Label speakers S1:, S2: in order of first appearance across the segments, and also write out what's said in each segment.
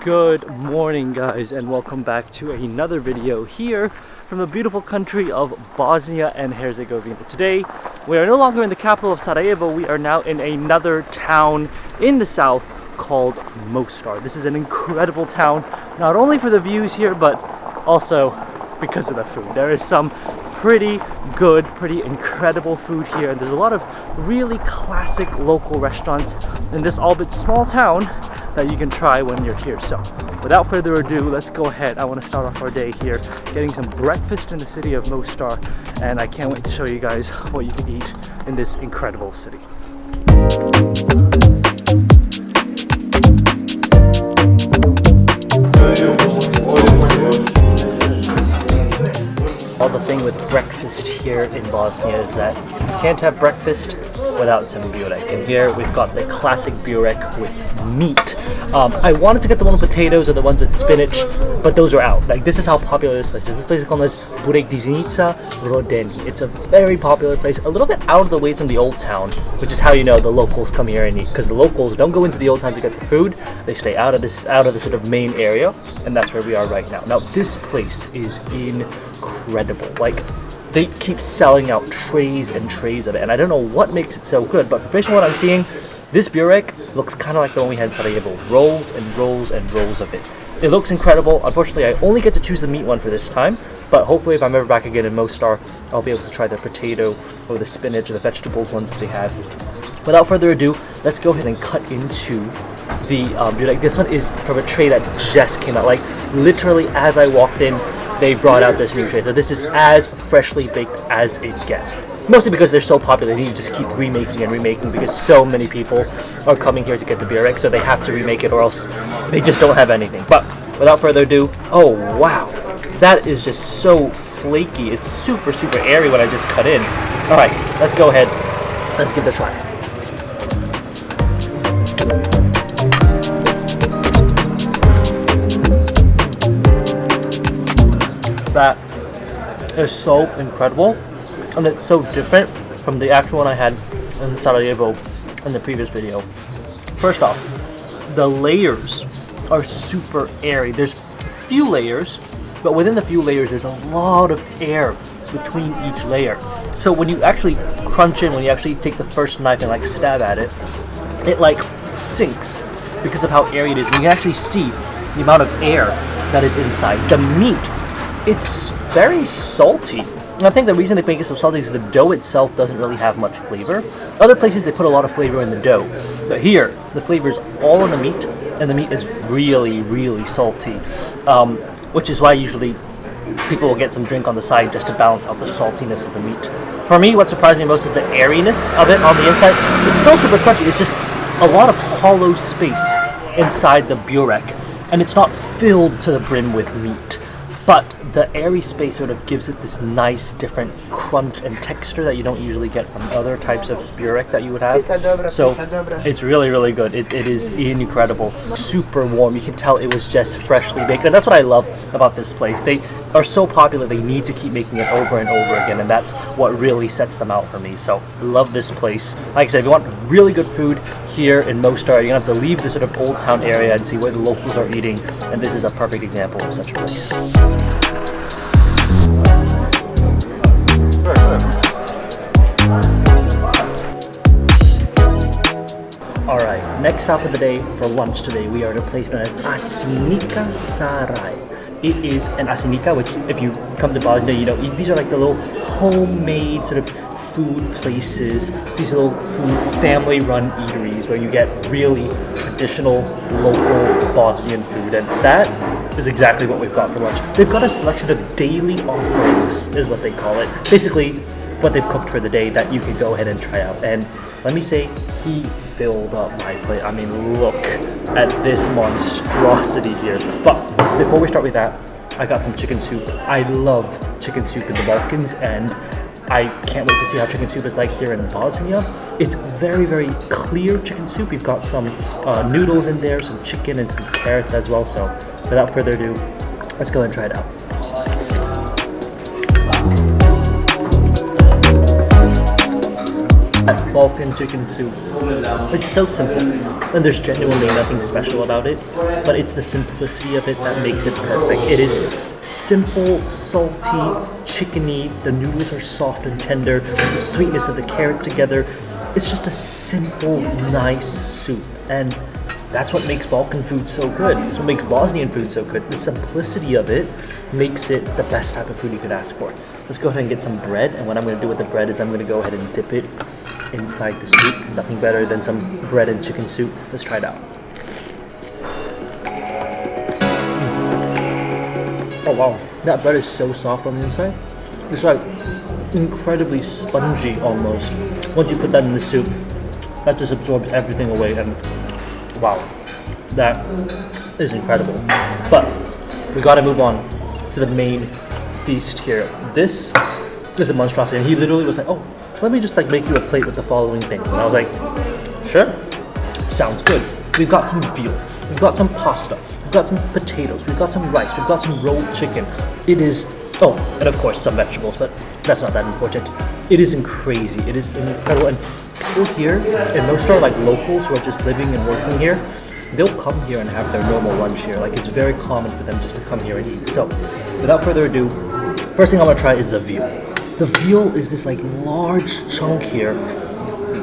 S1: Good morning guys, and welcome back to another video here from the beautiful country of Bosnia and Herzegovina. Today we are no longer in the capital of Sarajevo. We are now in another town in the south called Mostar. This is an incredible town, not only for the views here but also because of the food. There is some pretty good, pretty incredible food here, and there's a lot of really classic local restaurants in this albeit small town that you can try when you're here. So without further ado, let's go ahead. I want to start off our day here getting some breakfast in the city of Mostar, and I can't wait to show you guys what you can eat in this incredible city. Well, the thing with breakfast here in Bosnia is that you can't have breakfast without some burek. And here we've got the classic burek with meat. I wanted to get the one with potatoes or the ones with spinach, but those are out. Like, this is how popular this place is. This place is called Burek Diznica Rodeni. It's a very popular place, a little bit out of the way from the old town, which is how you know the locals come here and eat, because the locals don't go into the old town to get the food. They stay out of the sort of main area, and that's where we are right now. Now this place is incredible. Like, they keep selling out trays and trays of it, and I don't know what makes it so good, but based on what I'm seeing, this burek looks kind of like the one we had in Sarajevo. Rolls and rolls and rolls of it. It looks incredible. Unfortunately, I only get to choose the meat one for this time, but hopefully if I'm ever back again in Mostar, I'll be able to try the potato or the spinach or the vegetables ones they have. Without further ado, let's go ahead and cut into the burek. This one is from a tray that just came out. Like, literally as I walked in, they brought out this new tray. So this is as freshly baked as it gets. Mostly because they're so popular, they just keep remaking and remaking because so many people are coming here to get the burek, so they have to remake it or else they just don't have anything. But without further ado, oh wow, that is just so flaky. It's super, super airy when I just cut in. Alright, let's go ahead. Let's give it a try. That is so incredible, and it's so different from the actual one I had in Sarajevo in the previous video. First off, the layers are super airy. There's few layers, but within the few layers there's a lot of air between each layer. So when you actually crunch in, when you actually take the first knife and like stab at it, it like sinks because of how airy it is. And you can actually see the amount of air that is inside. The meat, it's very salty. And I think the reason they make it so salty is the dough itself doesn't really have much flavor. Other places they put a lot of flavor in the dough, but here the flavor is all in the meat, and the meat is really, really salty, which is why usually people will get some drink on the side just to balance out the saltiness of the meat. For me, what surprised me most is the airiness of it on the inside. It's still super crunchy. It's just a lot of hollow space inside the burek, and it's not filled to the brim with meat. But the airy space sort of gives it this nice different crunch and texture that you don't usually get from other types of burek that you would have. So it's really, really good. It is incredible. Super warm. You can tell it was just freshly baked. And that's what I love about this place. They are so popular, they need to keep making it over and over again, and that's what really sets them out for me. So love this place. Like I said, if you want really good food here in Mostar, you're gonna have to leave the sort of old town area and see where the locals are eating, and this is a perfect example of such a place. Alright, next stop of the day for lunch today, we are at a place known as Asinka Sarai. It is an asinika, which if you come to Bosnia, you know, these are like the little homemade sort of food places, these little food family-run eateries where you get really traditional local Bosnian food, and that is exactly what we've got for lunch. They've got a selection of daily offerings, is what they call it. Basically, what they've cooked for the day that you can go ahead and try out. And let me say, he filled up my plate. I mean, look at this monstrosity here. But before we start with that, I got some chicken soup. I love chicken soup in the Balkans, and I can't wait to see how chicken soup is like here in Bosnia. It's very, very clear chicken soup. We've got some noodles in there, some chicken, and some carrots as well. So without further ado, let's go and try it out. Balkan chicken soup. It's so simple, and there's genuinely nothing special about it, but it's the simplicity of it that makes it perfect. It is simple, salty, chickeny, the noodles are soft and tender, the sweetness of the carrot together. It's just a simple, nice soup, and that's what makes Balkan food so good. That's what makes Bosnian food so good. The simplicity of it makes it the best type of food you could ask for. Let's go ahead and get some bread, and what I'm going to do with the bread is I'm going to go ahead and dip it inside the soup. Nothing better than some bread and chicken soup. Let's try it out. Oh wow, that bread is so soft on the inside. It's like incredibly spongy almost. Once you put that in the soup, that just absorbs everything away, and wow, that is incredible. But we gotta move on to the main feast here. This is a monstrosity, and he literally was like, oh, let me just like make you a plate with the following things. And I was like, sure, sounds good. We've got some veal, we've got some pasta, we've got some potatoes, we've got some rice, we've got some rolled chicken. It is, oh, and of course some vegetables, but that's not that important. It is crazy, it is incredible. And people here in Mostar, like locals who are just living and working here, they'll come here and have their normal lunch here. Like it's very common for them just to come here and eat. So without further ado, first thing I'm gonna try is the veal. The veal is this like large chunk here.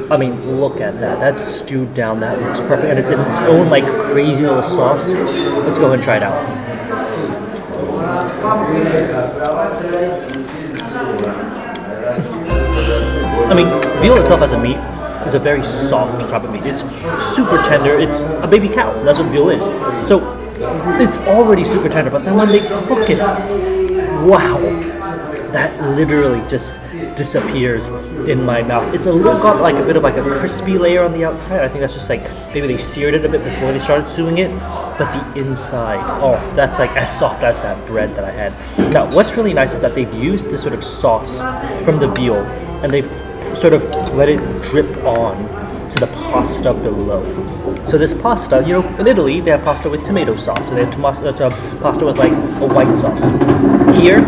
S1: I mean, look at that. That's stewed down. That looks perfect, and it's in its own like crazy little sauce. Let's go ahead and try it out. I mean, veal itself as a meat is a very soft type of meat. It's super tender. It's a baby cow. That's what veal is. So it's already super tender, but then when they cook it, wow, that literally just disappears in my mouth. It's a little got like a bit of like a crispy layer on the outside. I think that's just like maybe they seared it a bit before they started stewing it, but the inside, oh, that's like as soft as that bread that I had. Now what's really nice is that they've used this sort of sauce from the veal, and they've sort of let it drip on to the pasta below. So this pasta, you know, in Italy they have pasta with tomato sauce, so they have pasta with like a white sauce. Here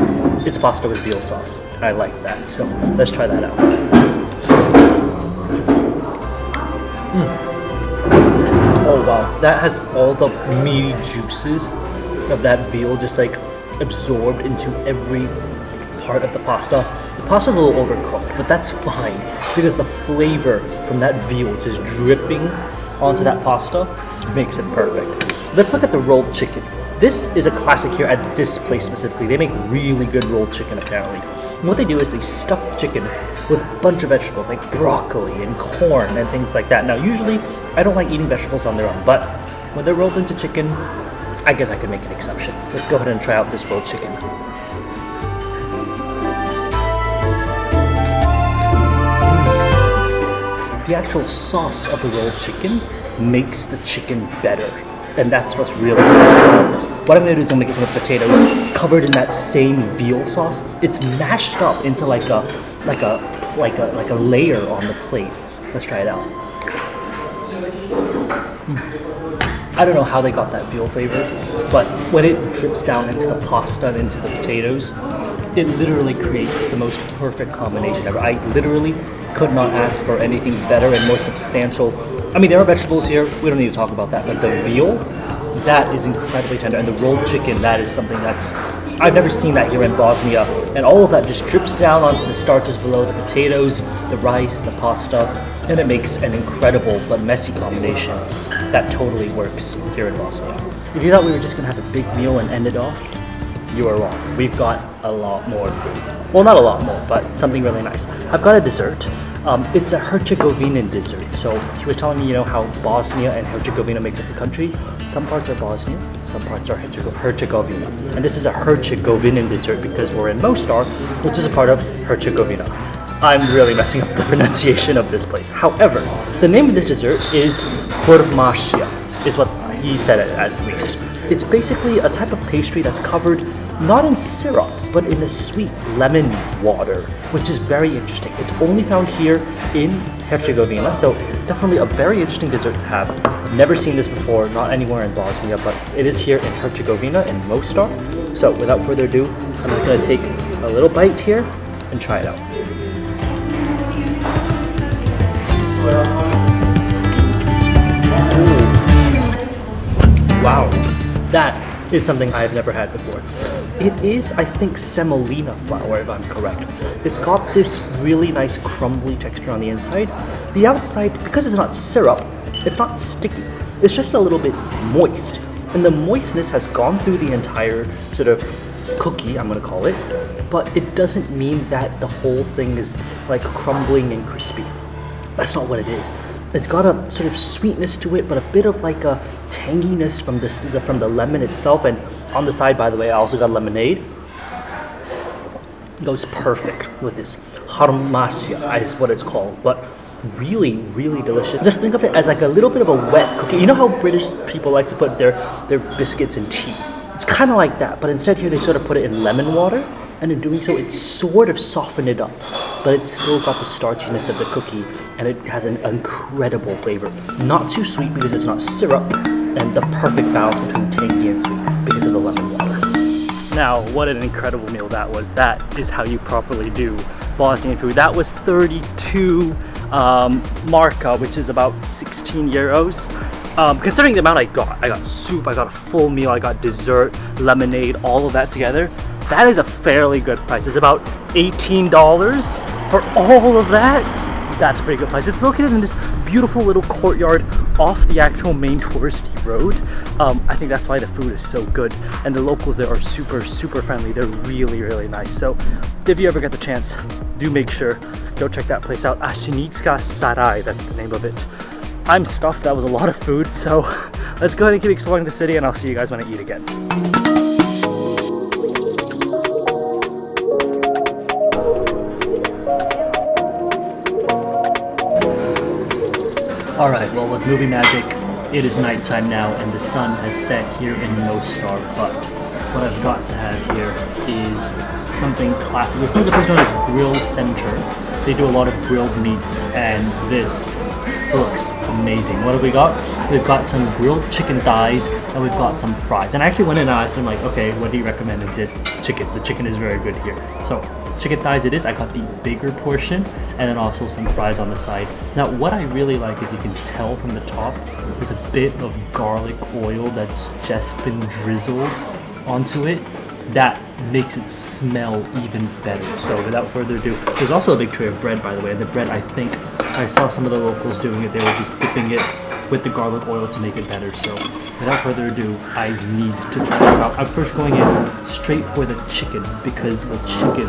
S1: it's pasta with veal sauce. I like that, so let's try that out. Oh wow, that has all the meaty juices of that veal just like absorbed into every part of the pasta. The pasta's a little overcooked, but that's fine because the flavor from that veal just dripping onto that pasta makes it perfect. Let's look at the rolled chicken. This is a classic here at this place specifically. They make really good rolled chicken apparently. And what they do is they stuff chicken with a bunch of vegetables like broccoli and corn and things like that. Now usually I don't like eating vegetables on their own, but when they're rolled into chicken, I guess I could make an exception. Let's go ahead and try out this rolled chicken. The actual sauce of the rolled chicken makes the chicken better. And that's what's really special about this. What I'm gonna do is I'm gonna get some potatoes covered in that same veal sauce. It's mashed up into like a layer on the plate. Let's try it out. I don't know how they got that veal flavor, but when it drips down into the pasta and into the potatoes, it literally creates the most perfect combination ever. I literally could not ask for anything better and more substantial. I mean, there are vegetables here, we don't need to talk about that, but the veal, that is incredibly tender, and the rolled chicken, that is something that's, I've never seen that here in Bosnia, and all of that just drips down onto the starches below, the potatoes, the rice, the pasta, and it makes an incredible but messy combination that totally works here in Bosnia. If you thought we were just gonna have a big meal and end it off, you are wrong. We've got a lot more food. Well, not a lot more, but something really nice. I've got a dessert. It's a Herzegovinian dessert. So you were telling me, you know, how Bosnia and Herzegovina makes up the country. Some parts are Bosnia, some parts are Herzegovina. And this is a Herzegovinian dessert because we're in Mostar, which is a part of Herzegovina. I'm really messing up the pronunciation of this place. However, the name of this dessert is Hurmašica, is what he said it as at least. It's basically a type of pastry that's covered not in syrup, but in a sweet lemon water, which is very interesting. It's only found here in Herzegovina, so definitely a very interesting dessert to have. I've never seen this before, not anywhere in Bosnia, but it is here in Herzegovina, in Mostar. So without further ado, I'm just gonna take a little bite here and try it out. Wow, that is something I've never had before. It is, I think, semolina flour, if I'm correct. It's got this really nice crumbly texture on the inside. The outside, because it's not syrup, it's not sticky. It's just a little bit moist. And the moistness has gone through the entire sort of cookie, I'm gonna call it, but it doesn't mean that the whole thing is like crumbling and crispy. That's not what it is. It's got a sort of sweetness to it, but a bit of like a tanginess from the lemon itself. And on the side, by the way, I also got lemonade. It goes perfect with this. Hurmašica is what it's called, but really, really delicious. Just think of it as like a little bit of a wet cookie. You know how British people like to put their biscuits in tea? It's kind of like that, but instead here they sort of put it in lemon water, and in doing so it sort of softened it up, but it's still got the starchiness of the cookie, and it has an incredible flavor. Not too sweet because it's not syrup, and the perfect balance between tangy and sweet because of the lemon water. Now, what an incredible meal that was. That is how you properly do Bosnian food. That was 32 marka, which is about 16 euros. Considering the amount I got soup, I got a full meal, I got dessert, lemonade, all of that together. That is a fairly good price. It's about $18 for all of that. That's a pretty good price. It's located in this beautiful little courtyard off the actual main touristy road. I think that's why the food is so good, and the locals there are super, super friendly. They're really, really nice. So if you ever get the chance, do make sure, go check that place out. Hurmašica Sarai, that's the name of it. I'm stuffed, that was a lot of food, so let's go ahead and keep exploring the city, and I'll see you guys when I eat again. Alright, well, with movie magic, it is nighttime now and the sun has set here in Mostar, but what I've got to have here is something classic. The first one is Grill Center. They do a lot of grilled meats, and this looks amazing. What have we got? We've got some grilled chicken thighs, and we've got some fries. And I actually went in and asked them, like, okay, what do you recommend? And did chicken. The chicken is very good here. So chicken thighs it is. I got the bigger portion, and then also some fries on the side. Now, what I really like is you can tell from the top, there's a bit of garlic oil that's just been drizzled onto it. That makes it smell even better. So without further ado, there's also a big tray of bread, by the way. And the bread, I think, I saw some of the locals doing it. They were just dipping it with the garlic oil to make it better. So without further ado, I need to try this out. I'm first going in straight for the chicken because the chicken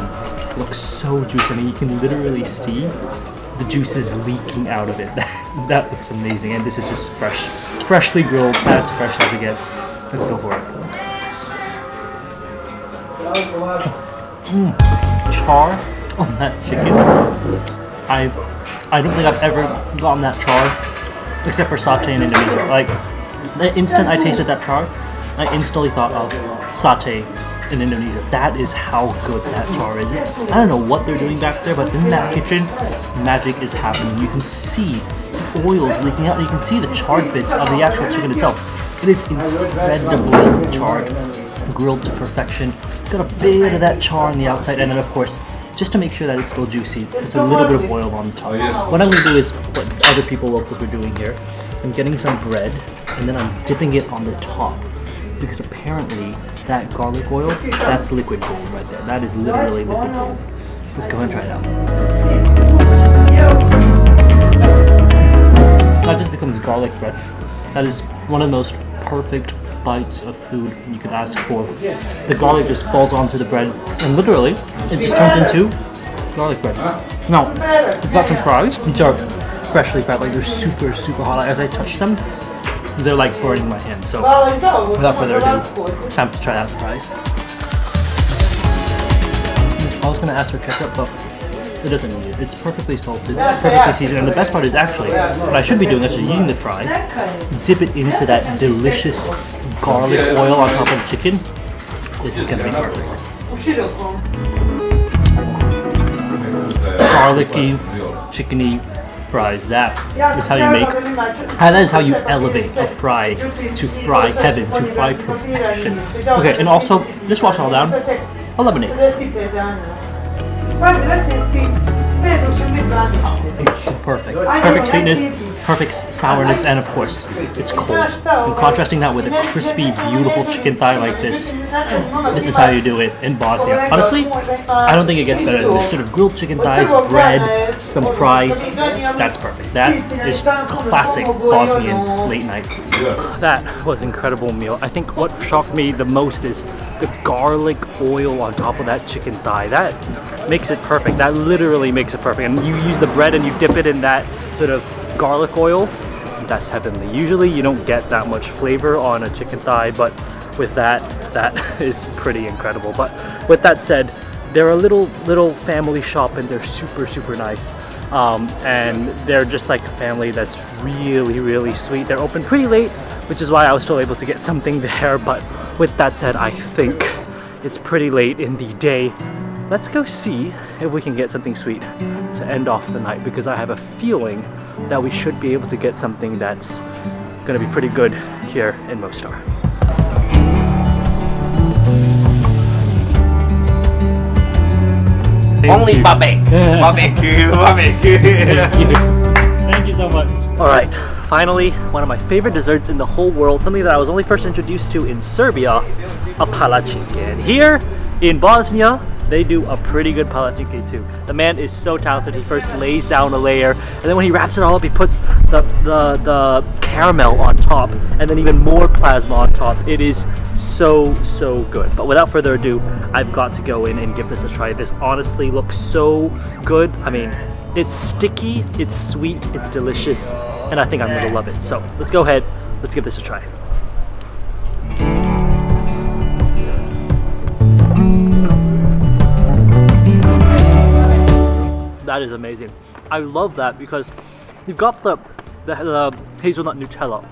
S1: looks so juicy. I mean, you can literally see the juices leaking out of it. That looks amazing. And this is just fresh, freshly grilled, as fresh as it gets. Let's go for it. Char on that chicken. I don't think I've ever gotten that char except for satay in Indonesia. Like, the instant I tasted that char, I instantly thought of satay in Indonesia. That is how good that char is. I don't know what they're doing back there, but in that kitchen, magic is happening. You can see the oils leaking out. You can see the charred bits of the actual chicken itself. It is incredibly charred, grilled to perfection. It's got a bit of that char on the outside, and then of course, just to make sure that it's still juicy, it's a little bit of oil on the top. What I'm going to do is what other people locals were doing here. I'm getting some bread, and then I'm dipping it on the top, because apparently that garlic oil, that's liquid gold right there. That is literally liquid gold. Let's go ahead and try it out. That just becomes garlic bread. That is one of the most perfect bites of food you could ask for. The garlic just falls onto the bread, and literally, it just turns into garlic bread. Now, we've got some fries, which are freshly fried, like they're super, super hot. Like, as I touch them, they're like burning my hand. So, without further ado, time to try out the fries. I was gonna ask for ketchup, but it doesn't need it. It's perfectly salted, perfectly seasoned, and the best part is actually, what I should be doing is just using the fry, dip it into that delicious garlic oil on top of the chicken. This is gonna be perfect. Garlicky, chickeny fries. That is how you make, that is how you elevate a fry to fry heaven, to fry perfection. Okay, and also, just wash it all down, a lemonade. It's perfect. Perfect sweetness, perfect sourness, and of course, it's cold. And contrasting that with a crispy, beautiful chicken thigh like this is how you do it in Bosnia. Honestly, I don't think it gets better than this. Sort of grilled chicken thighs, bread, some fries. That's perfect. That is classic Bosnian late night. That was an incredible meal. I think what shocked me the most is the garlic oil on top of that chicken thigh. That makes it perfect. That literally makes it perfect. And you use the bread and you dip it in that sort of garlic oil. That's heavenly. Usually you don't get that much flavor on a chicken thigh, but with that is pretty incredible. But with that said, they're a little family shop and they're super nice. And they're just like a family that's really sweet. They're open pretty late, which is why I was still able to get something there. But with that said, I think it's pretty late in the day. Let's go see if we can get something sweet to end off the night, because I have a feeling that we should be able to get something that's gonna be pretty good here in Mostar.
S2: Only babek.
S1: Thank you so much. Alright, finally, one of my favorite desserts in the whole world, something that I was only first introduced to in Serbia, a palacinke. And here in Bosnia, they do a pretty good palacinke too. The man is so talented. He first lays down a layer, and then when he wraps it all up, he puts the caramel on top, and then even more plasma on top. It is so good. But without further ado, I've got to go in and give this a try. This honestly looks so good. I mean, it's sticky, it's sweet, it's delicious, and I think I'm gonna love it. So let's go ahead, let's give this a try. That is amazing. I love that because you've got the hazelnut Nutella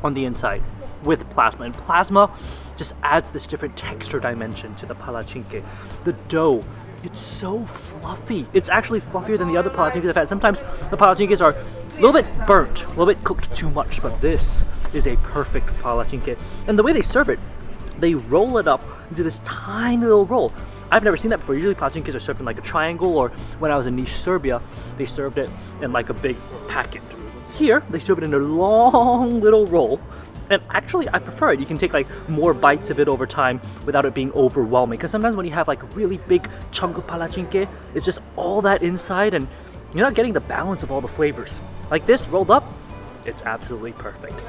S1: on the inside with plasma, and plasma just adds this different texture dimension to the palacinke. The dough, it's so fluffy. It's actually fluffier than the other palacinkes I've had. Sometimes the palacinkes are a little bit burnt, a little bit cooked too much, but this is a perfect palacinke. And the way they serve it, they roll it up into this tiny little roll. I've never seen that before. Usually palacinkes are served in like a triangle, or when I was in Niš, Serbia, they served it in like a big packet. Here, they serve it in a long little roll, and actually I prefer it. You can take like more bites of it over time without it being overwhelming, because sometimes when you have like a really big chunk of palacinke, it's just all that inside and you're not getting the balance of all the flavors. Like this, rolled up, it's absolutely perfect.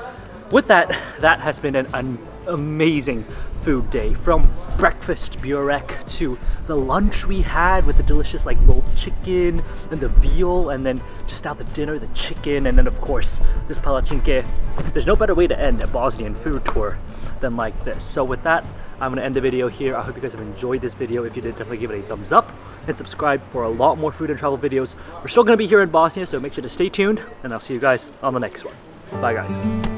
S1: With that, that has been an amazing food day. From breakfast Burek to the lunch we had with the delicious like rolled chicken and the veal, and then just now the dinner, the chicken, and then of course this palacinke. There's no better way to end a Bosnian food tour than like this. So with that, I'm going to end the video here. I hope you guys have enjoyed this video. If you did, definitely give it a thumbs up and subscribe for a lot more food and travel videos. We're still going to be here in Bosnia, so make sure to stay tuned, and I'll see you guys on the next one. Bye guys.